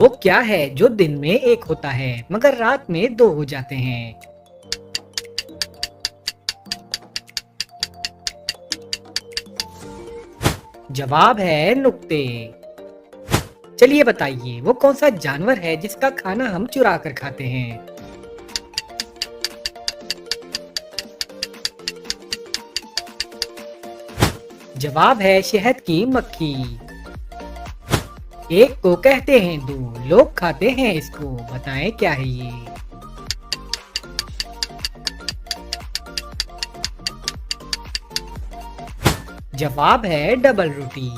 वो क्या है जो दिन में एक होता है मगर रात में दो हो जाते हैं? जवाब है नुक्ते। चलिए बताइए वो कौन सा जानवर है जिसका खाना हम चुरा कर खाते हैं? जवाब है शहद की मक्खी। एक को कहते हैं दो, लोग खाते हैं इसको, बताएं क्या है ये? जवाब है डबल रोटी।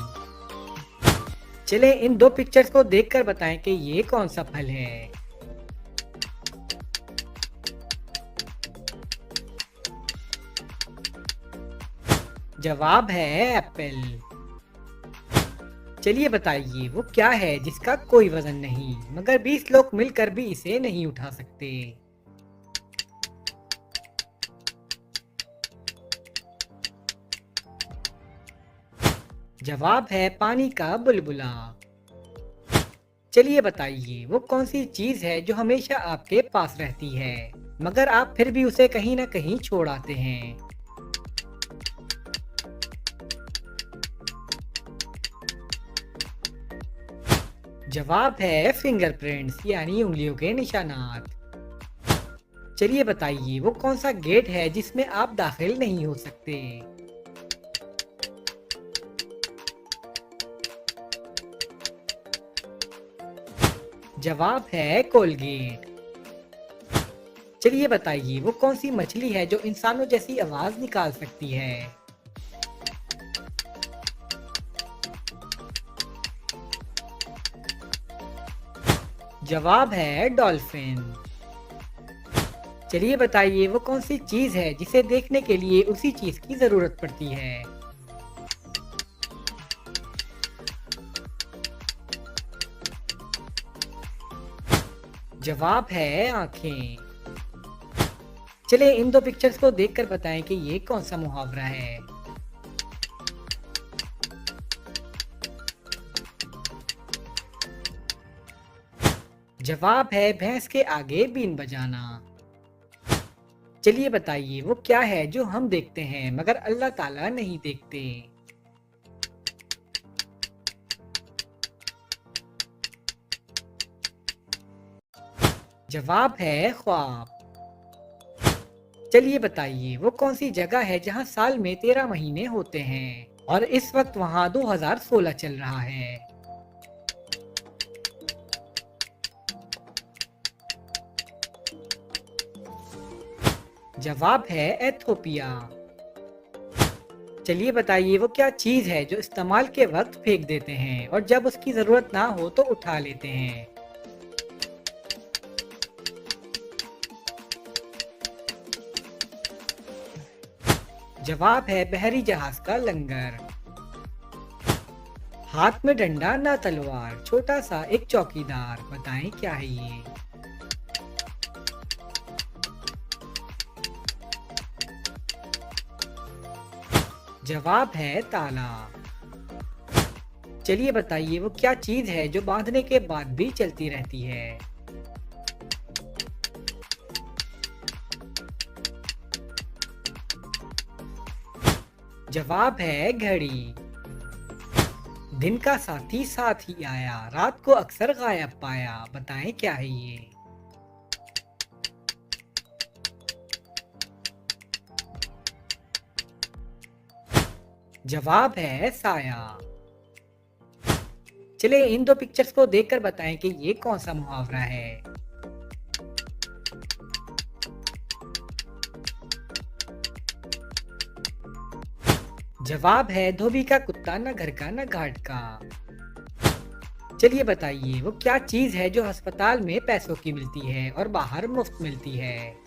चले इन दो पिक्चर्स को देखकर बताएं कि ये कौन सा फल है। जवाब है एप्पल। चलिए बताइए वो क्या है जिसका कोई वजन नहीं मगर 20 लोग मिलकर भी इसे नहीं उठा सकते? जवाब है पानी का बुलबुला। चलिए बताइए वो कौन सी चीज है जो हमेशा आपके पास रहती है मगर आप फिर भी उसे कहीं ना कहीं छोड़ आते हैं? जवाब है फिंगरप्रिंट्स यानी उंगलियों के निशानात। चलिए बताइए वो कौन सा गेट है जिसमें आप दाखिल नहीं हो सकते? जवाब है कोलगेट। चलिए बताइए वो कौन सी मछली है जो इंसानों जैसी आवाज निकाल सकती है? जवाब है डॉल्फिन। चलिए बताइए वो कौन सी चीज है जिसे देखने के लिए उसी चीज की जरूरत पड़ती है? जवाब है आंखें। चलिए इन दो पिक्चर्स को देखकर बताएं कि ये कौन सा मुहावरा है। जवाब है भैंस के आगे बीन बजाना। चलिए बताइए वो क्या है जो हम देखते हैं मगर अल्लाह ताला नहीं देखते? जवाब है ख्वाब। चलिए बताइए वो कौन सी जगह है जहां साल में 13 महीने होते हैं और इस वक्त वहां 2016 चल रहा है? जवाब है एथोपिया। चलिए बताइए वो क्या चीज है जो इस्तेमाल के वक्त फेंक देते हैं और जब उसकी जरूरत ना हो तो उठा लेते हैं? जवाब है बहरी जहाज का लंगर। हाथ में डंडा ना तलवार, छोटा सा एक चौकीदार, बताएं क्या है ये? जवाब है ताला। चलिए बताइए वो क्या चीज है जो बांधने के बाद भी चलती रहती है? जवाब है घड़ी। दिन का साथी साथ ही आया, रात को अक्सर गायब पाया, बताएं क्या है ये? जवाब है साया। चलिए इन दो पिक्चर्स को देखकर बताएं कि ये कौन सा मुहावरा है। जवाब है धोबी का कुत्ता न घर का न घाट का। चलिए बताइए वो क्या चीज है जो अस्पताल में पैसों की मिलती है और बाहर मुफ्त मिलती है?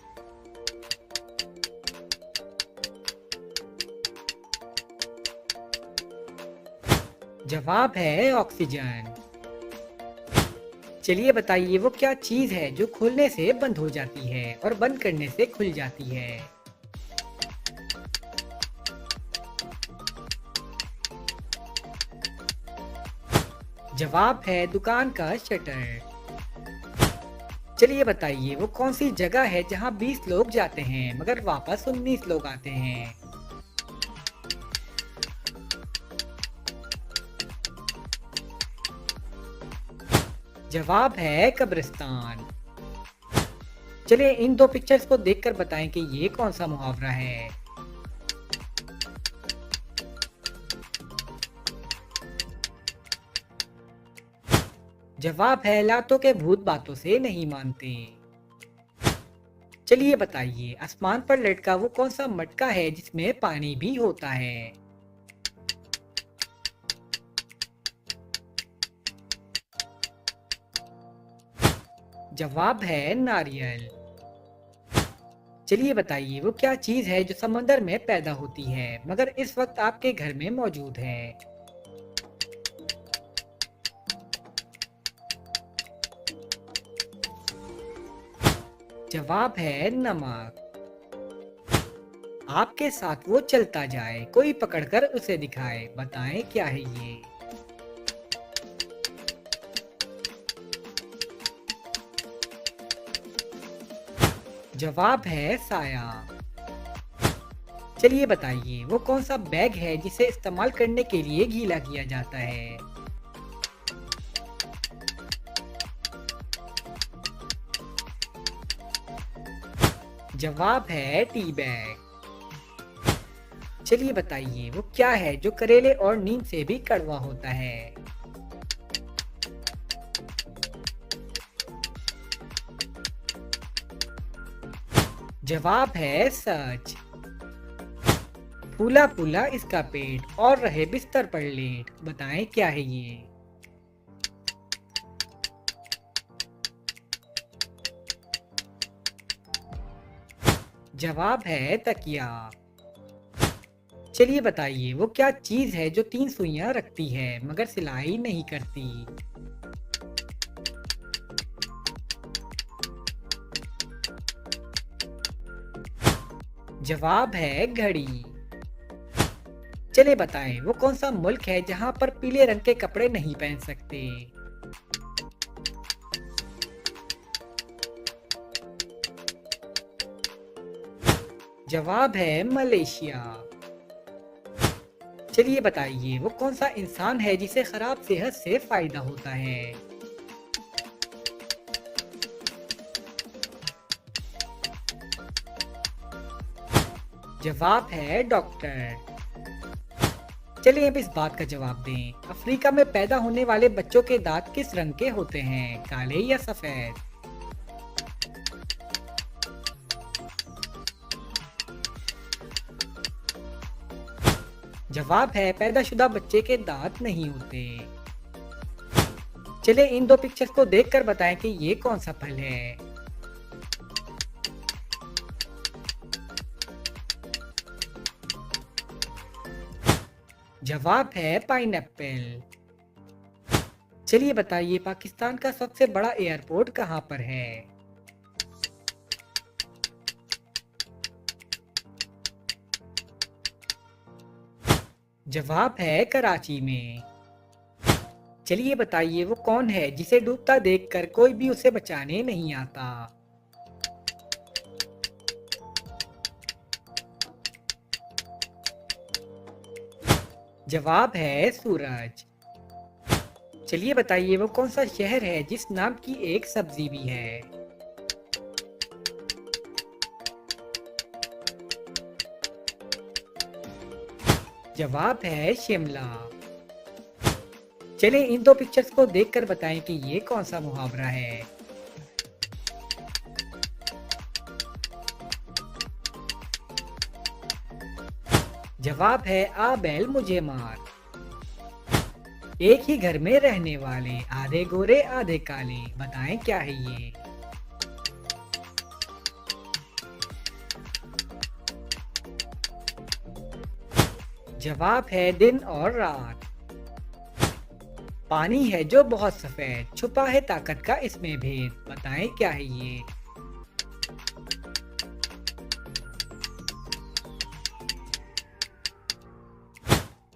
जवाब है ऑक्सीजन। चलिए बताइए वो क्या चीज है जो खोलने से बंद हो जाती है और बंद करने से खुल जाती है? जवाब है दुकान का शटर। चलिए बताइए वो कौन सी जगह है जहाँ 20 लोग जाते हैं मगर वापस 19 लोग आते हैं। जवाब है कब्रिस्तान। चलिए इन दो पिक्चर्स को देखकर बताएं कि ये कौन सा मुहावरा है। जवाब है लातों के भूत बातों से नहीं मानते। चलिए बताइए आसमान पर लटका वो कौन सा मटका है जिसमें पानी भी होता है। जवाब है नारियल। चलिए बताइए वो क्या चीज है जो समंदर में पैदा होती है मगर इस वक्त आपके घर में मौजूद है। जवाब है नमक। आपके साथ वो चलता जाए कोई पकड़कर उसे दिखाए, बताएं क्या है ये। जवाब है साया। चलिए बताइए वो कौन सा बैग है जिसे इस्तेमाल करने के लिए गीला किया जाता है। जवाब है टी बैग। चलिए बताइए वो क्या है जो करेले और नीम से भी कड़वा होता है। जवाब है सच। फूला फूला इसका पेट और रहे बिस्तर पर लेट, बताएं क्या है ये। जवाब है तकिया। चलिए बताइए वो क्या चीज है जो 3 सुइयां रखती है मगर सिलाई नहीं करती। जवाब है घड़ी। चलिए बताएं वो कौन सा मुल्क है जहां पर पीले रंग के कपड़े नहीं पहन सकते। जवाब है मलेशिया। चलिए बताइए वो कौन सा इंसान है जिसे खराब सेहत से फायदा होता है। जवाब है डॉक्टर। चलिए अब इस बात का जवाब दें, अफ्रीका में पैदा होने वाले बच्चों के दांत किस रंग के होते हैं, काले या सफेद। जवाब है पैदाशुदा बच्चे के दांत नहीं होते। चलिए इन दो पिक्चर्स को देखकर बताएं कि ये कौन सा फल है। जवाब है पाइनएप्पल। चलिए बताइए पाकिस्तान का सबसे बड़ा एयरपोर्ट कहां पर है। जवाब है कराची में। चलिए बताइए वो कौन है जिसे डूबता देखकर कोई भी उसे बचाने नहीं आता। जवाब है सूरज। चलिए बताइए वो कौन सा शहर है जिस नाम की एक सब्जी भी है। जवाब है शिमला। चलिए इन दो पिक्चर्स को देखकर बताएं कि ये कौन सा मुहावरा है। जवाब है आ बैल मुझे मार। एक ही घर में रहने वाले आधे गोरे आधे काले, बताएं क्या है ये। जवाब है दिन और रात। पानी है जो बहुत सफेद, छुपा है ताकत का इसमें भेद, बताएं क्या है ये।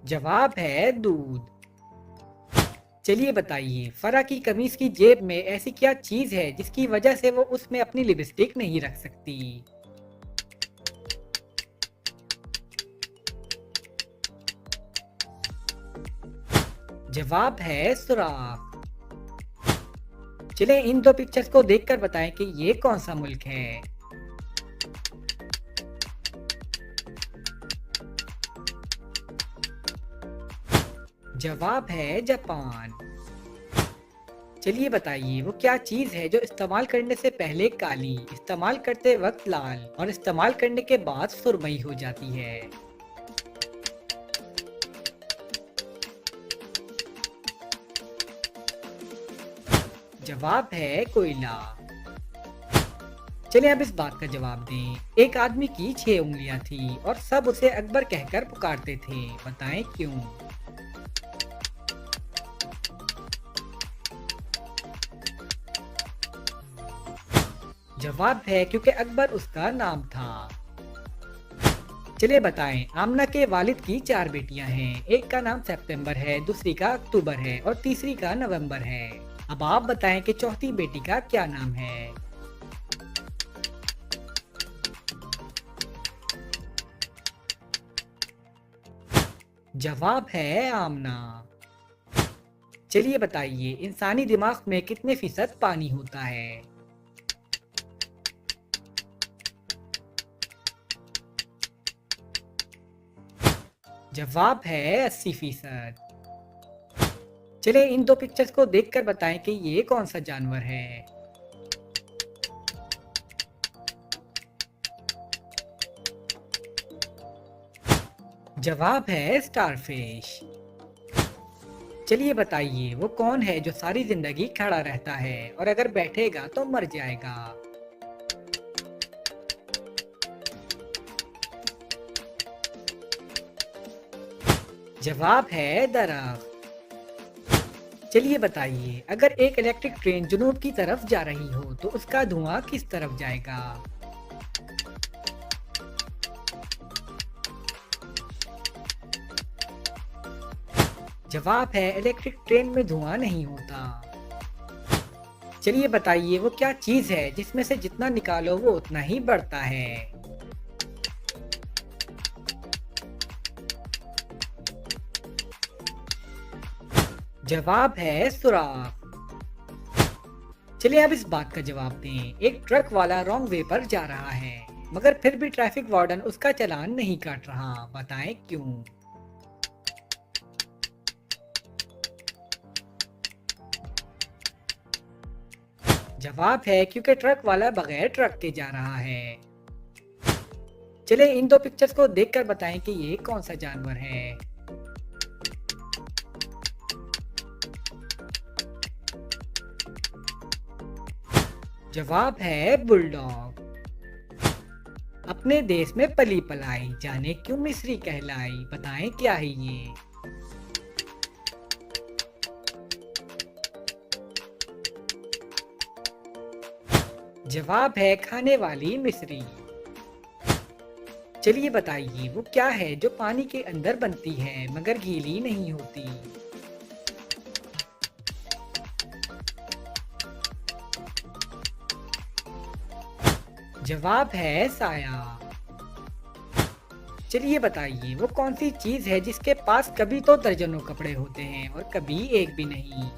जवाब है दूध। चलिए बताइए, फरा की कमीज की जेब में ऐसी क्या चीज है जिसकी वजह से वो उसमें अपनी लिपस्टिक नहीं रख सकती? जवाब है सुराख। चलिए इन दो पिक्चर्स को देखकर बताएं कि ये कौन सा मुल्क है। जवाब है जापान। चलिए बताइए, वो क्या चीज है जो इस्तेमाल करने से पहले काली, इस्तेमाल करते वक्त लाल और इस्तेमाल करने के बाद सुरमई हो जाती है? जवाब है कोयला। चलिए अब इस बात का जवाब दें। एक आदमी की 6 उंगलियां थी और सब उसे अकबर कहकर पुकारते थे, बताएं क्यों? जवाब है क्योंकि अकबर उसका नाम था। चलिए बताएं, आमना के वालिद की 4 बेटियां हैं। एक का नाम सितंबर है, दूसरी का अक्टूबर है और तीसरी का नवंबर है। अब आप बताएं कि चौथी बेटी का क्या नाम है? जवाब है आमना। चलिए बताइए, इंसानी दिमाग में कितने फीसद पानी होता है? जवाब है 80%। चलिए इन दो पिक्चर्स को देखकर बताएं कि ये कौन सा जानवर है। जवाब है स्टारफिश। चलिए बताइए, वो कौन है जो सारी जिंदगी खड़ा रहता है और अगर बैठेगा तो मर जाएगा? जवाब है दरख्त। चलिए बताइए, अगर एक इलेक्ट्रिक ट्रेन जुनूब की तरफ जा रही हो तो उसका धुआं किस तरफ जाएगा? जवाब है इलेक्ट्रिक ट्रेन में धुआं नहीं होता। चलिए बताइए, वो क्या चीज है जिसमें से जितना निकालो वो उतना ही बढ़ता है? जवाब है सुराख। चलिए अब इस बात का जवाब दें। एक ट्रक वाला रॉन्ग वे पर जा रहा है, मगर फिर भी ट्रैफिक वार्डन उसका चालान नहीं काट रहा, बताएं क्यों? जवाब है क्योंकि ट्रक वाला बगैर ट्रक के जा रहा है। चलिए इन दो पिक्चर्स को देखकर बताएं कि ये कौन सा जानवर है। जवाब है बुलडॉग। अपने देश में पली पलाई, जाने क्यों मिस्री कहलाई, बताएं क्या है ये? जवाब है खाने वाली मिस्री। चलिए बताइए, वो क्या है जो पानी के अंदर बनती है मगर गीली नहीं होती? जवाब है साया। चलिए बताइए, वो कौन सी चीज है जिसके पास कभी तो दर्जनों कपड़े होते हैं और कभी एक भी नहीं?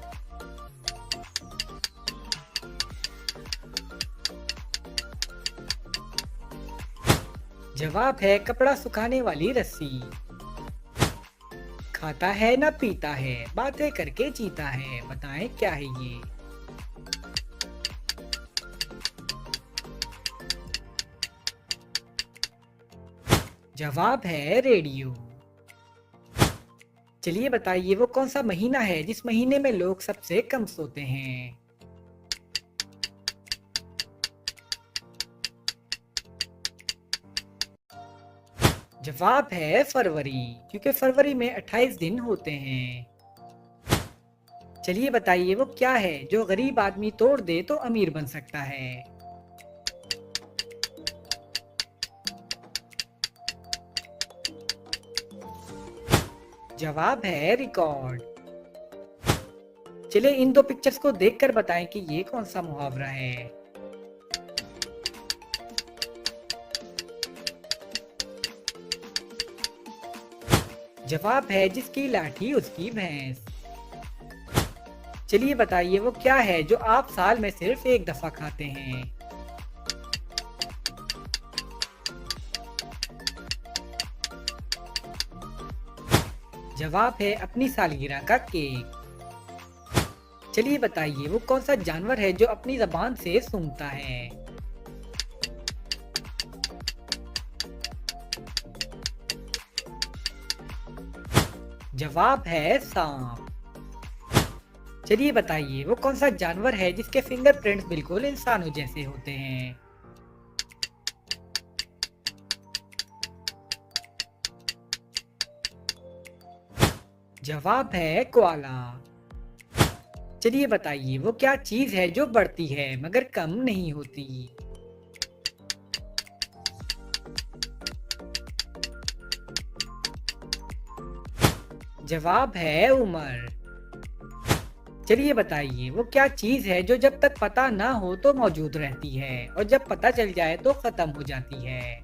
जवाब है कपड़ा सुखाने वाली रस्सी। खाता है ना पीता है, बातें करके जीता है, बताएं क्या है ये? जवाब है रेडियो। चलिए बताइए, वो कौन सा महीना है जिस महीने में लोग सबसे कम सोते हैं? जवाब है फरवरी, क्योंकि फरवरी में 28 दिन होते हैं। चलिए बताइए, वो क्या है जो गरीब आदमी तोड़ दे तो अमीर बन सकता है? जवाब है रिकॉर्ड। चलिए इन दो पिक्चर्स को देखकर बताएं कि ये कौन सा मुहावरा है। जवाब है जिसकी लाठी उसकी भैंस। चलिए बताइए वो क्या है जो आप साल में सिर्फ एक दफा खाते हैं। जवाब है अपनी सालगिरह का केक। चलिए बताइए वो कौन सा जानवर है जो अपनी जबान से सूंघता है। जवाब है सांप। चलिए बताइए वो कौन सा जानवर है जिसके फिंगरप्रिंट्स बिल्कुल इंसानों जैसे होते हैं। जवाब है कोआला। चलिए बताइए वो क्या चीज है जो बढ़ती है मगर कम नहीं होती। जवाब है उम्र। चलिए बताइए वो क्या चीज है जो जब तक पता ना हो तो मौजूद रहती है और जब पता चल जाए तो खत्म हो जाती है।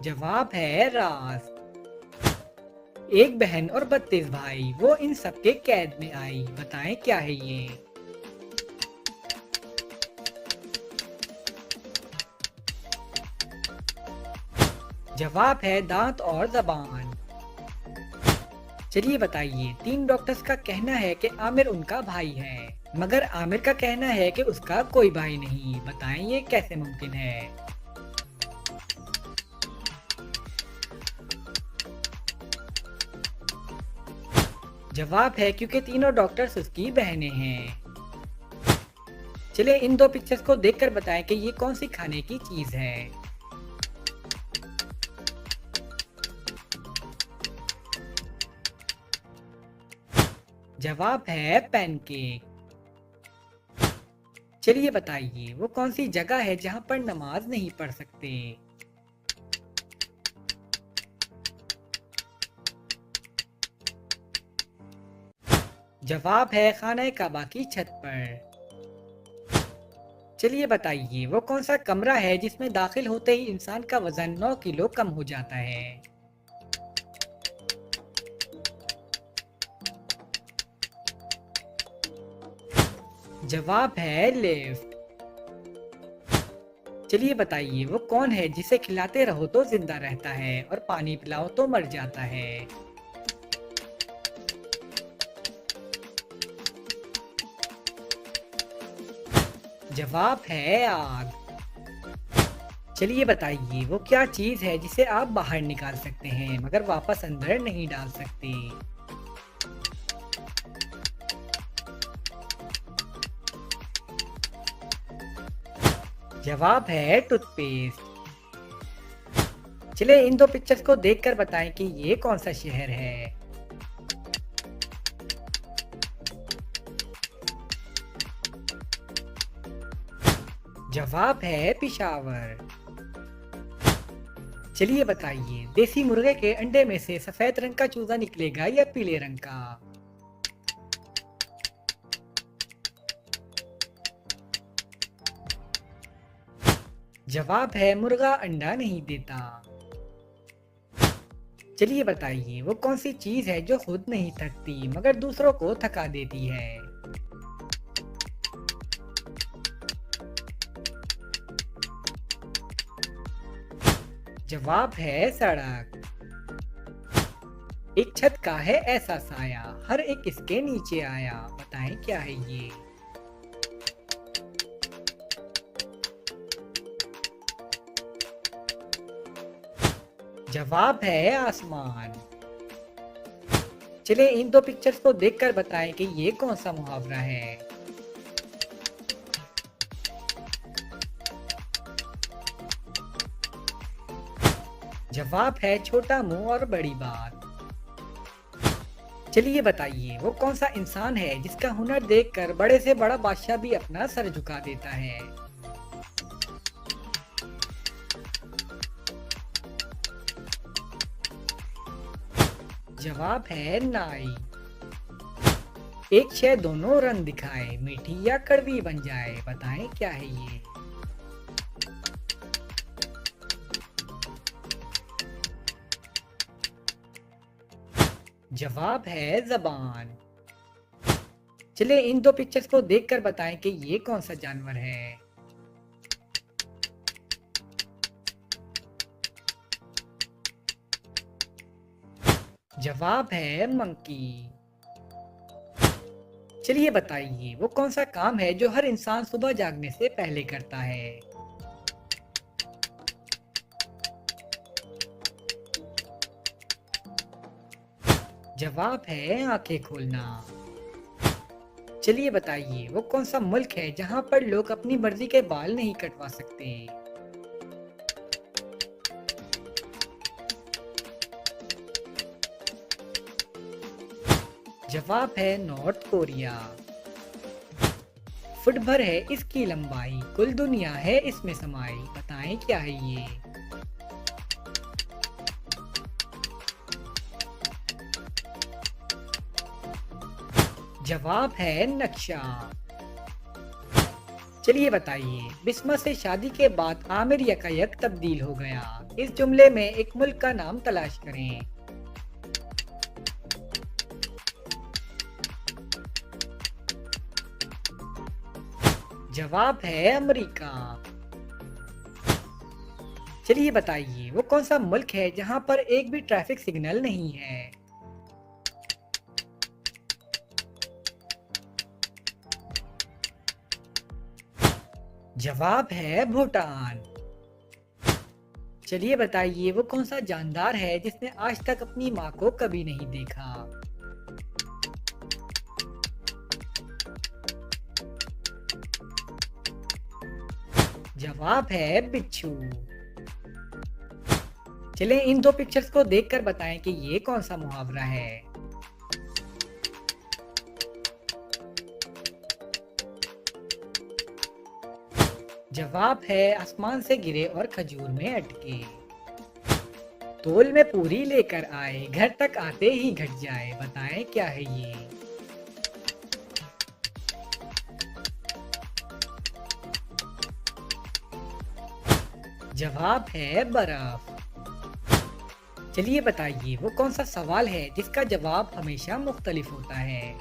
जवाब है राज। एक बहन और 32 भाई वो इन सबके कैद में आई, बताएं क्या है ये। जवाब है दांत और जबान। चलिए बताइए 3 डॉक्टर्स का कहना है कि आमिर उनका भाई है मगर आमिर का कहना है कि उसका कोई भाई नहीं, बताएं ये कैसे मुमकिन है। जवाब है क्योंकि तीनों डॉक्टर्स उसकी बहनें हैं। चलिए इन दो पिक्चर्स को देखकर बताएं कि ये कौन सी खाने की चीज है। जवाब है पैनकेक। चलिए बताइए वो कौन सी जगह है जहां पर नमाज नहीं पढ़ सकते। जवाब है खाना काबा की छत पर। चलिए बताइए वो कौन सा कमरा है जिसमें दाखिल होते ही इंसान का वजन 9 किलो कम हो जाता है। जवाब है लिफ्ट। चलिए बताइए वो कौन है जिसे खिलाते रहो तो जिंदा रहता है और पानी पिलाओ तो मर जाता है। जवाब है आग। चलिए बताइए वो क्या चीज है जिसे आप बाहर निकाल सकते हैं मगर वापस अंदर नहीं डाल सकते। जवाब है टूथपेस्ट। चलिए इन दो पिक्चर्स को देखकर बताएं कि ये कौन सा शहर है। जवाब है पिशावर। चलिए बताइए देसी मुर्गे के अंडे में से सफेद रंग का चूजा निकलेगा या पीले रंग का। जवाब है मुर्गा अंडा नहीं देता। चलिए बताइए वो कौन सी चीज है जो खुद नहीं थकती मगर दूसरों को थका देती है। जवाब है सड़क। एक छत का है ऐसा साया हर एक इसके नीचे आया, बताएं क्या है ये। जवाब है आसमान। चलिए इन दो पिक्चर्स को देखकर बताएं कि ये कौन सा मुहावरा है। जवाब है छोटा मुंह और बड़ी बात। चलिए बताइए वो कौन सा इंसान है जिसका हुनर देखकर बड़े से बड़ा बादशाह भी अपना सर झुका देता है। जवाब है नाई। एक शय दोनों रंग दिखाए, मीठी या कड़वी बन जाए, बताएं क्या है ये। जवाब है ज़बान। चलिए इन दो पिक्चर्स को देखकर बताएं कि ये कौन सा जानवर है। जवाब है मंकी। चलिए बताइए वो कौन सा काम है जो हर इंसान सुबह जागने से पहले करता है। जवाब है आंखें खोलना। चलिए बताइए वो कौन सा मुल्क है जहां पर लोग अपनी मर्जी के बाल नहीं कटवा सकते। जवाब है नॉर्थ कोरिया। फुट भर है इसकी लंबाई, कुल दुनिया है इसमें समाई, बताएं क्या है ये। जवाब है नक्शा। चलिए बताइए बिस्मा से शादी के बाद आमिर यकायक तब्दील हो गया। इस जुमले में एक मुल्क का नाम तलाश करें। जवाब है अमेरिका। चलिए बताइए वो कौन सा मुल्क है जहां पर एक भी ट्रैफिक सिग्नल नहीं है। जवाब है भूटान। चलिए बताइए वो कौन सा जानदार है जिसने आज तक अपनी माँ को कभी नहीं देखा। जवाब है बिच्छू। चलिए इन दो पिक्चर्स को देखकर बताएं कि ये कौन सा मुहावरा है। जवाब है आसमान से गिरे और खजूर में अटके। तोल में पूरी लेकर आए, घर तक आते ही घट जाए, बताएं क्या है ये। जवाब है बर्फ। चलिए बताइए वो कौन सा सवाल है जिसका जवाब हमेशा मुख्तलिफ होता है।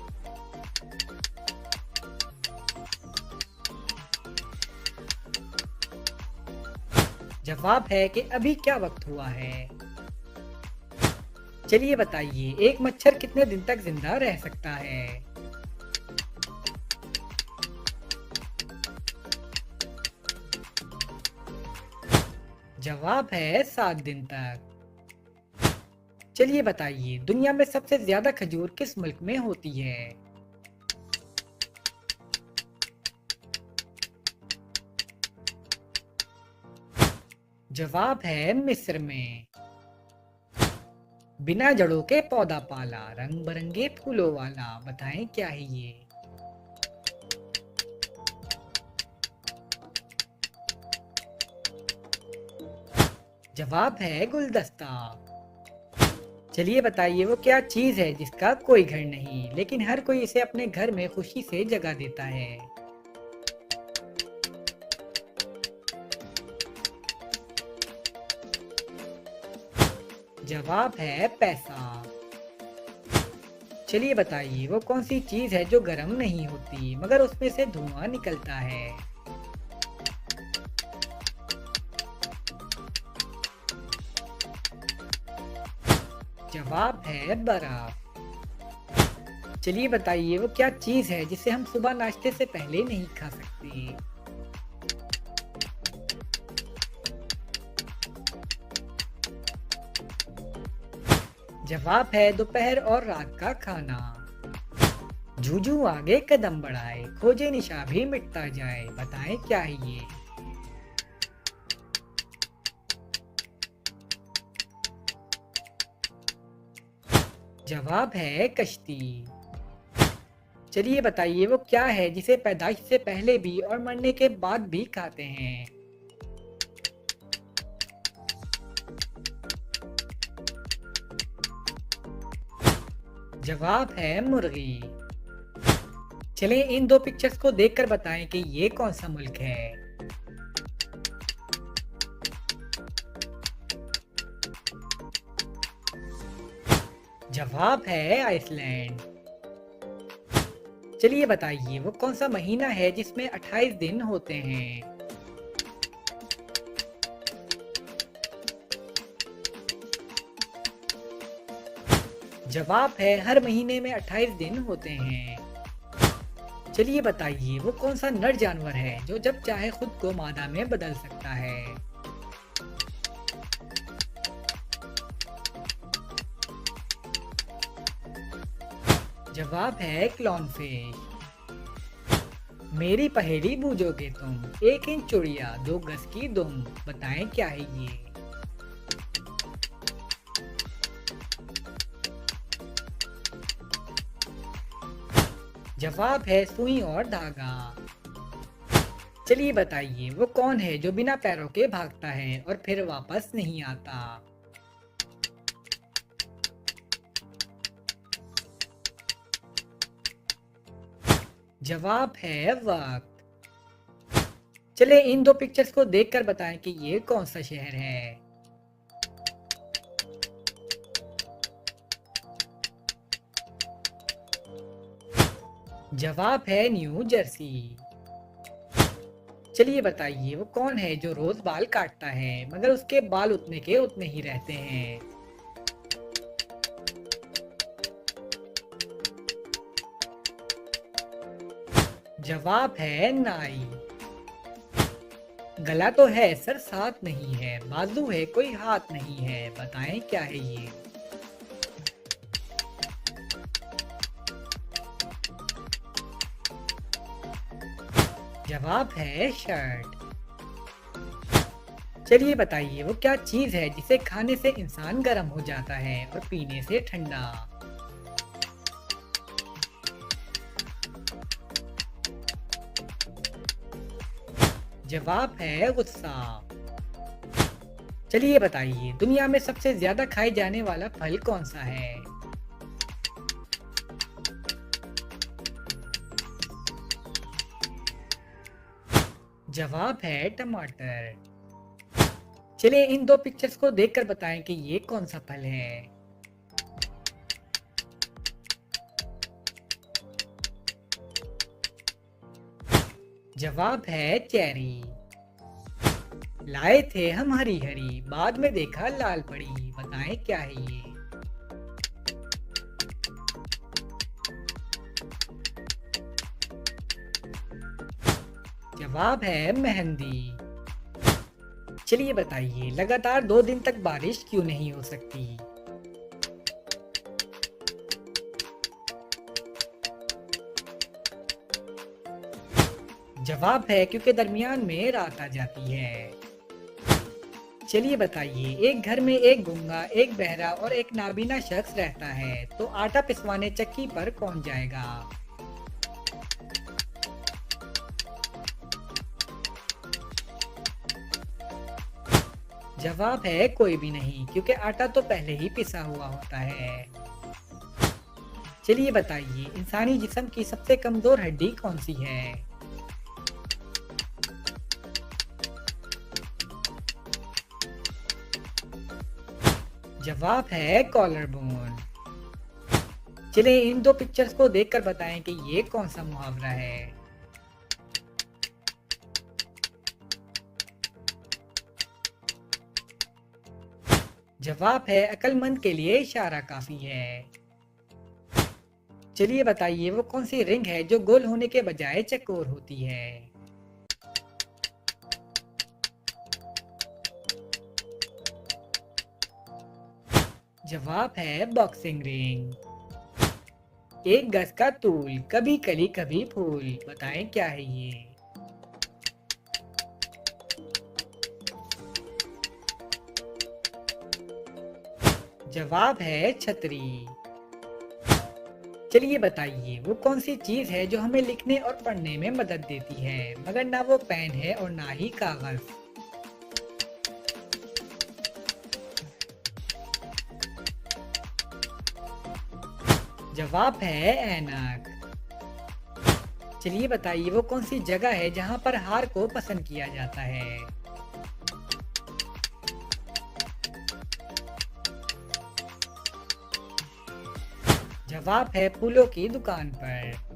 जवाब है कि अभी क्या वक्त हुआ है। चलिए बताइए एक मच्छर कितने दिन तक जिंदा रह सकता है। जवाब है 7 दिन तक। चलिए बताइए दुनिया में सबसे ज्यादा खजूर किस मुल्क में होती है। जवाब है मिस्र में। बिना जड़ों के पौधा पाला, रंग बिरंगे फूलों वाला, बताएं क्या है ये। जवाब है गुलदस्ता। चलिए बताइए वो क्या चीज है जिसका कोई घर नहीं लेकिन हर कोई इसे अपने घर में खुशी से जगा देता है। जवाब है पैसा। चलिए बताइए वो कौन सी चीज है जो गर्म नहीं होती मगर उसमें से धुआं निकलता है। जवाब है बर्फ। चलिए बताइए वो क्या चीज है जिसे हम सुबह नाश्ते से पहले नहीं खा सकते। जवाब है दोपहर और रात का खाना। जूझू आगे कदम बढ़ाए, खोजे निशा भी मिटता जाए, बताएं क्या है ये। जवाब है कश्ती। चलिए बताइए वो क्या है जिसे पैदाइश से पहले भी और मरने के बाद भी खाते हैं। जवाब है मुर्गी। चलें इन दो पिक्चर्स को देखकर बताएं कि ये कौन सा मुल्क है। जवाब है आइसलैंड। चलिए बताइए वो कौन सा महीना है जिसमें 28 दिन होते हैं। जवाब है हर महीने में 28 दिन होते हैं। चलिए बताइए वो कौन सा नर जानवर है जो जब चाहे खुद को मादा में बदल सकता है। जवाब है क्लॉनफिश। मेरी पहेली बूझोगे तुम, 1 इंच चूड़िया 2 गज की दुम, बताएं क्या है ये। जवाब है सुई और धागा। चलिए बताइए वो कौन है जो बिना पैरों के भागता है और फिर वापस नहीं आता। जवाब है वक्त। चले इन दो पिक्चर्स को देखकर बताएं कि ये कौन सा शहर है। जवाब है न्यू जर्सी। चलिए बताइए वो कौन है जो रोज बाल काटता है मगर उसके बाल उतने के उतने ही रहते हैं। जवाब है नाई। गला तो है सर साथ नहीं है, बाजू है कोई हाथ नहीं है, बताएं क्या है ये। जवाब है शर्ट। चलिए बताइए वो क्या चीज है जिसे खाने से इंसान गर्म हो जाता है और पीने से ठंडा। जवाब है गुस्सा। चलिए बताइए दुनिया में सबसे ज्यादा खाए जाने वाला फल कौन सा है। जवाब है टमाटर। चलिए इन दो पिक्चर्स को देखकर बताएं कि ये कौन सा फल है। जवाब है चेरी। लाए थे हम हरी हरी, बाद में देखा लाल पड़ी, बताएं क्या है ये। जवाब है मेहंदी। चलिए बताइए लगातार 2 दिन तक बारिश क्यों नहीं हो सकती। जवाब है क्योंकि दरमियान में रात आ जाती है। चलिए बताइए एक घर में एक गूंगा एक बहरा और एक नाबीना शख्स रहता है तो आटा पिसवाने चक्की पर कौन जाएगा। जवाब है कोई भी नहीं क्योंकि आटा तो पहले ही पिसा हुआ होता है। चलिए बताइए इंसानी जिस्म की सबसे कमजोर हड्डी कौन सी है। जवाब है कॉलर बोन। चलिए इन दो पिक्चर्स को देखकर बताएं कि ये कौन सा मुहावरा है। जवाब है अक्लमंद के लिए इशारा काफी है। चलिए बताइए वो कौन सी रिंग है जो गोल होने के बजाय चकोर होती है। जवाब है बॉक्सिंग रिंग। 1 गज का तूल, कभी कली कभी फूल, बताएं क्या है ये। जवाब है छतरी। चलिए बताइए वो कौन सी चीज है जो हमें लिखने और पढ़ने में मदद देती है मगर ना वो पेन है और ना ही कागज। जवाब है ऐनक। चलिए बताइए वो कौन सी जगह है जहाँ पर हार को पसंद किया जाता है। जवाब है फूलों की दुकान पर।